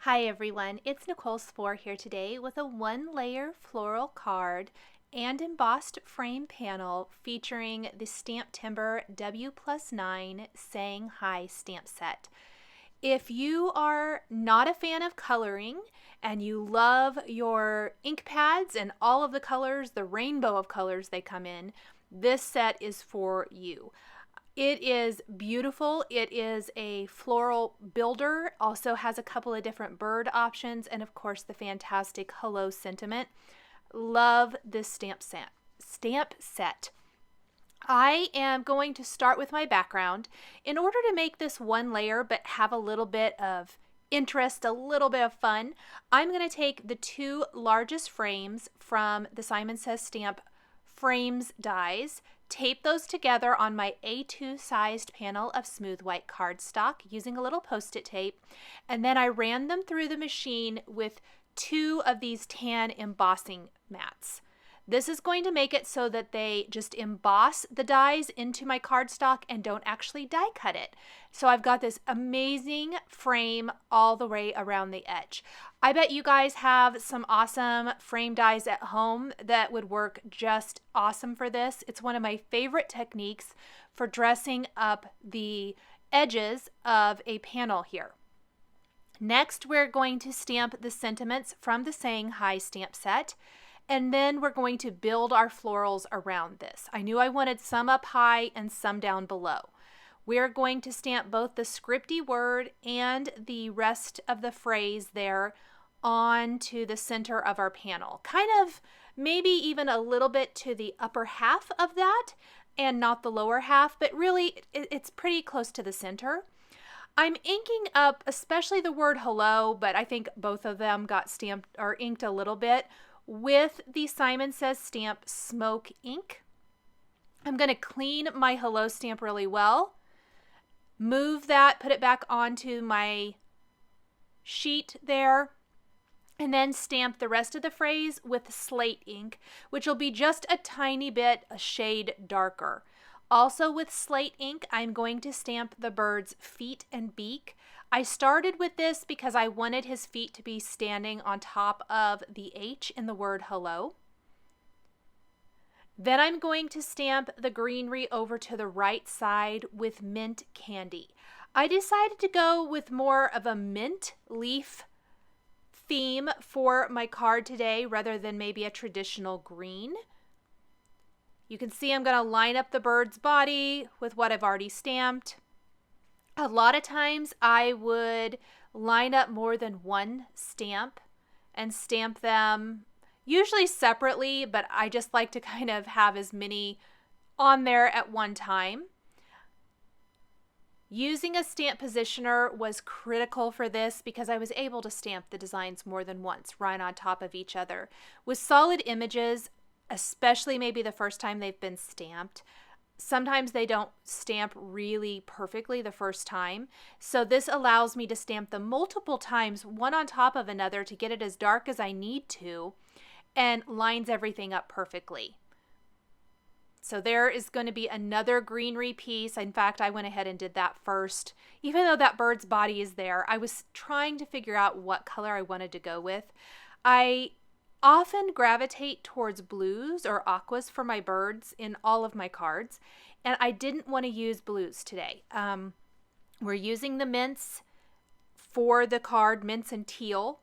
Hi everyone, it's Nicole Spohr here today with a one-layer floral card and embossed frame panel featuring the STAMPtember W+9 Saying Hi stamp set. If you are not a fan of coloring and you love your ink pads and all of the colors, the rainbow of colors they come in, this set is for you. It is beautiful. It is a floral builder, also has a couple of different bird options, and of course the fantastic hello sentiment. Love this stamp set. I am going to start with my background. In order to make this one layer but have a little bit of interest, a little bit of fun, I'm going to take the two largest frames from the Simon Says Stamp Frames dies, tape those together on my A2 sized panel of smooth white cardstock using a little post-it tape, and then I ran them through the machine with two of these tan embossing mats. This is going to make it so that they just emboss the dies into my cardstock and don't actually die cut it. So I've got this amazing frame all the way around the edge. I bet you guys have some awesome frame dies at home that would work just awesome for this. It's one of my favorite techniques for dressing up the edges of a panel here. Next, we're going to stamp the sentiments from the Saying Hi stamp set. And then we're going to build our florals around this. I knew I wanted some up high and some down below. We're going to stamp both the scripty word and the rest of the phrase there onto the center of our panel. Kind of maybe even a little bit to the upper half of that and not the lower half, but really it's pretty close to the center. I'm inking up especially the word hello, but I think both of them got stamped or inked a little bit with the Simon Says Stamp Smoke ink. I'm going to clean my hello stamp really well, move that, put it back onto my sheet there, and then stamp the rest of the phrase with slate ink, which will be just a tiny bit a shade darker. Also with slate ink, I'm going to stamp the bird's feet and beak. I started with this because I wanted his feet to be standing on top of the H in the word hello. Then I'm going to stamp the greenery over to the right side with mint candy. I decided to go with more of a mint leaf theme for my card today rather than maybe a traditional green. You can see I'm going to line up the bird's body with what I've already stamped. A lot of times I would line up more than one stamp and stamp them usually separately, but I just like to kind of have as many on there at one time. Using a stamp positioner was critical for this because I was able to stamp the designs more than once, right on top of each other. With solid images, especially maybe the first time they've been stamped, sometimes they don't stamp really perfectly the first time. So this allows me to stamp them multiple times, one on top of another, to get it as dark as I need to and lines everything up perfectly. So there is going to be another greenery piece. In fact, I went ahead and did that first. Even though that bird's body is there, I was trying to figure out what color I wanted to go with. I often gravitate towards blues or aquas for my birds in all of my cards, and I didn't want to use blues today. We're using the mints for the card, mints and teal,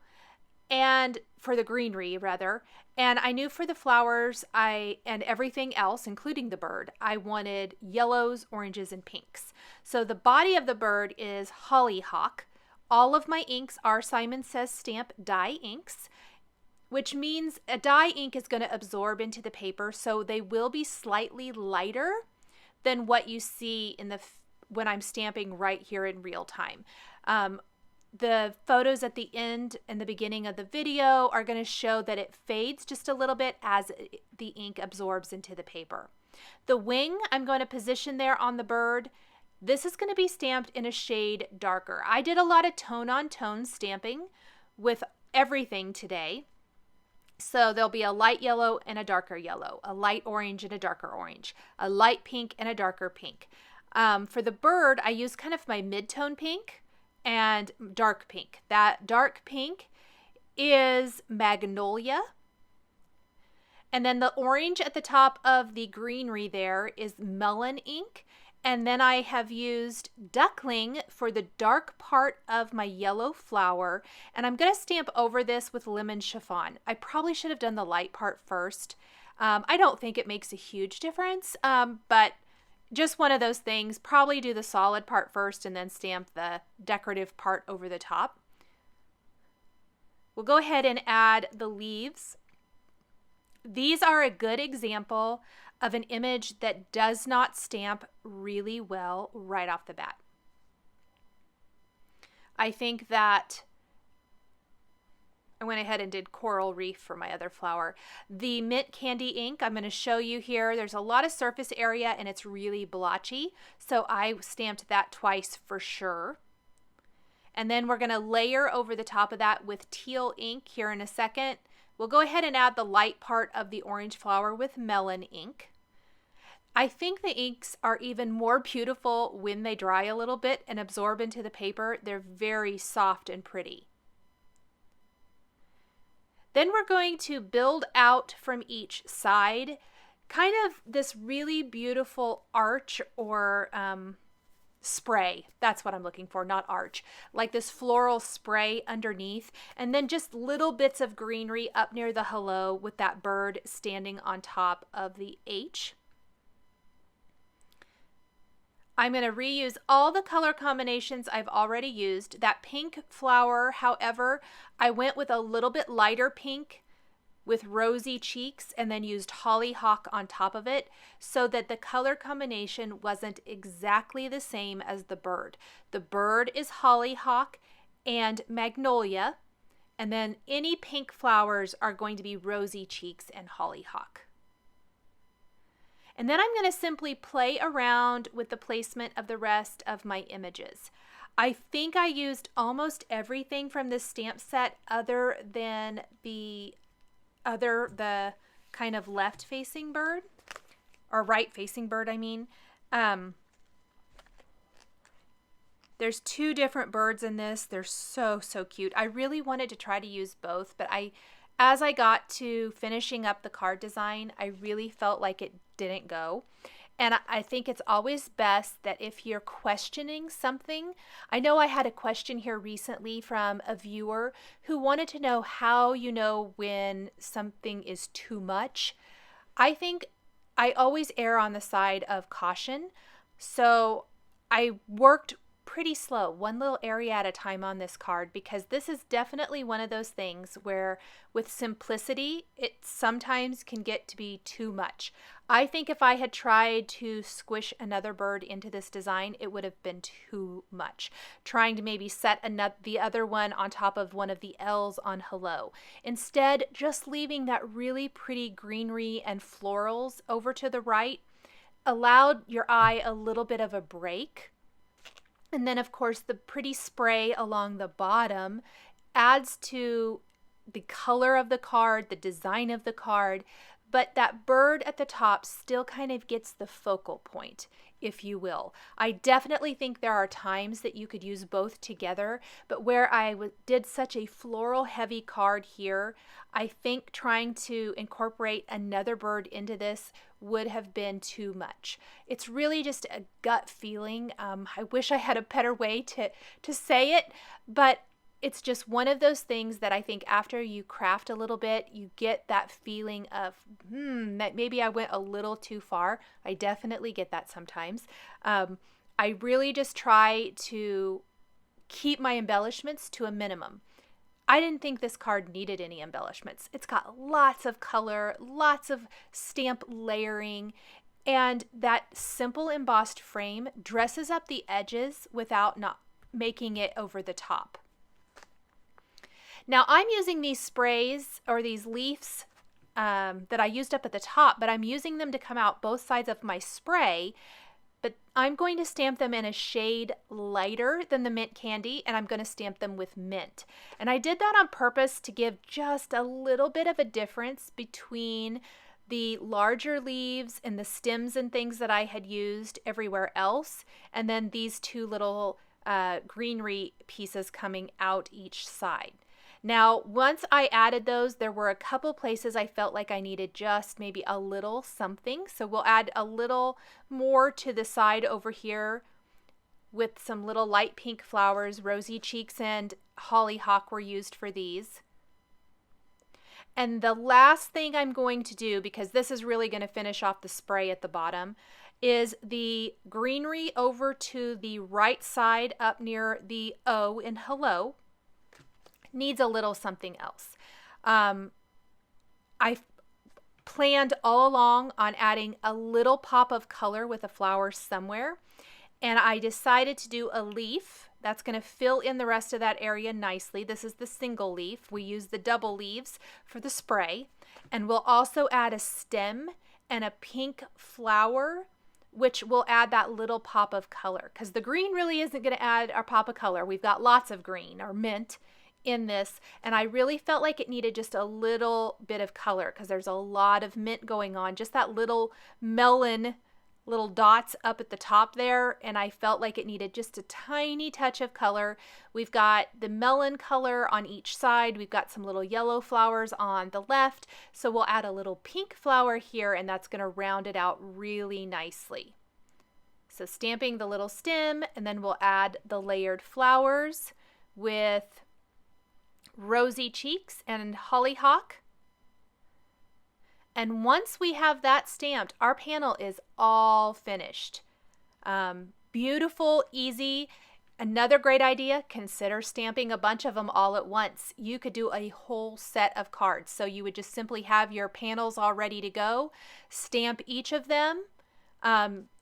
and for the greenery rather, and I knew for the flowers and everything else, including the bird, I wanted yellows, oranges, and pinks. So the body of the bird is Hollyhock. All of my inks are Simon Says Stamp dye inks, which means a dye ink is going to absorb into the paper, so they will be slightly lighter than what you see in when I'm stamping right here in real time. The photos at the end and the beginning of the video are going to show that it fades just a little bit as the ink absorbs into the paper. The wing I'm going to position there on the bird. This is going to be stamped in a shade darker. I did a lot of tone-on-tone stamping with everything today. So there'll be a light yellow and a darker yellow, a light orange and a darker orange, a light pink and a darker pink. For the bird, I use kind of my mid-tone pink and dark pink. That dark pink is Magnolia. And then the orange at the top of the greenery there is Melon ink. And then I have used Duckling for the dark part of my yellow flower. And I'm going to stamp over this with lemon chiffon. I probably should have done the light part first. I don't think it makes a huge difference, but just one of those things. Probably do the solid part first and then stamp the decorative part over the top. We'll go ahead and add the leaves. These are a good example of an image that does not stamp really well right off the bat. I think that I went ahead and did Coral Reef for my other flower. The mint candy ink I'm going to show you here, there's a lot of surface area and it's really blotchy, so I stamped that twice for sure. And then we're going to layer over the top of that with teal ink here in a second. We'll go ahead and add the light part of the orange flower with melon ink. I think the inks are even more beautiful when they dry a little bit and absorb into the paper. They're very soft and pretty. Then we're going to build out from each side, kind of this really beautiful arch or spray. That's what I'm looking for, not arch. Like this floral spray underneath, and then just little bits of greenery up near the hello with that bird standing on top of the H. I'm going to reuse all the color combinations I've already used. That pink flower, however, I went with a little bit lighter pink with rosy cheeks and then used hollyhock on top of it so that the color combination wasn't exactly the same as the bird. The bird is hollyhock and magnolia, and then any pink flowers are going to be rosy cheeks and hollyhock. And then I'm going to simply play around with the placement of the rest of my images. I think I used almost everything from this stamp set other than the kind of left facing bird, or right facing bird, I mean. There's two different birds in this. They're so cute. I really wanted to try to use both, but as I got to finishing up the card design, I really felt like it didn't go. And I think it's always best that if you're questioning something, I know I had a question here recently from a viewer who wanted to know how you know when something is too much. I think I always err on the side of caution. So I worked pretty slow, one little area at a time on this card, because this is definitely one of those things where with simplicity, it sometimes can get to be too much. I think if I had tried to squish another bird into this design, it would have been too much. Trying to maybe set the other one on top of one of the L's on hello. Instead, just leaving that really pretty greenery and florals over to the right allowed your eye a little bit of a break. And then, of course, the pretty spray along the bottom adds to the color of the card, the design of the card, but that bird at the top still kind of gets the focal point, if you will. I definitely think there are times that you could use both together, but where I did such a floral heavy card here, I think trying to incorporate another bird into this would have been too much. It's really just a gut feeling. I wish I had a better way to say it, but it's just one of those things that I think after you craft a little bit, you get that feeling of, that maybe I went a little too far. I definitely get that sometimes. I really just try to keep my embellishments to a minimum. I didn't think this card needed any embellishments. It's got lots of color, lots of stamp layering, and that simple embossed frame dresses up the edges without not making it over the top. Now I'm using these sprays or these leaves that I used up at the top, but I'm using them to come out both sides of my spray, but I'm going to stamp them in a shade lighter than the mint candy, and I'm going to stamp them with mint. And I did that on purpose to give just a little bit of a difference between the larger leaves and the stems and things that I had used everywhere else, and then these two little greenery pieces coming out each side. Now, once I added those, there were a couple places I felt like I needed just maybe a little something. So we'll add a little more to the side over here with some little light pink flowers. Rosy Cheeks and Hollyhock were used for these. And the last thing I'm going to do, because this is really going to finish off the spray at the bottom, is the greenery over to the right side up near the O in hello. Needs a little something else. I planned all along on adding a little pop of color with a flower somewhere, and I decided to do a leaf that's going to fill in the rest of that area nicely. This is the single leaf. We use the double leaves for the spray, and we'll also add a stem and a pink flower, which will add that little pop of color, because the green really isn't going to add our pop of color. We've got lots of green or mint in this, and I really felt like it needed just a little bit of color because there's a lot of mint going on, just that little melon little dots up at the top there, and I felt like it needed just a tiny touch of color. We've got the melon color on each side. We've got some little yellow flowers on the left, so we'll add a little pink flower here, and that's going to round it out really nicely. So stamping the little stem, and then we'll add the layered flowers with Rosy Cheeks and Hollyhock. And once we have that stamped, our panel is all finished. Beautiful, easy. Another great idea, consider stamping a bunch of them all at once. You could do a whole set of cards. So you would just simply have your panels all ready to go, stamp each of them,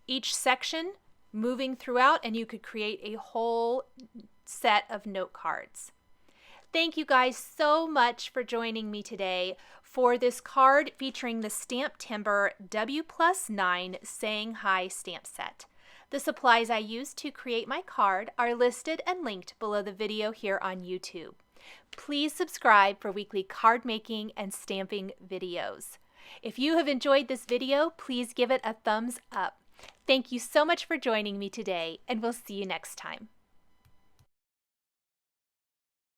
each section moving throughout, and you could create a whole set of note cards. Thank you guys so much for joining me today for this card featuring the STAMPtember W+9 Saying Hi stamp set. The supplies I used to create my card are listed and linked below the video here on YouTube. Please subscribe for weekly card making and stamping videos. If you have enjoyed this video, please give it a thumbs up. Thank you so much for joining me today, and we'll see you next time.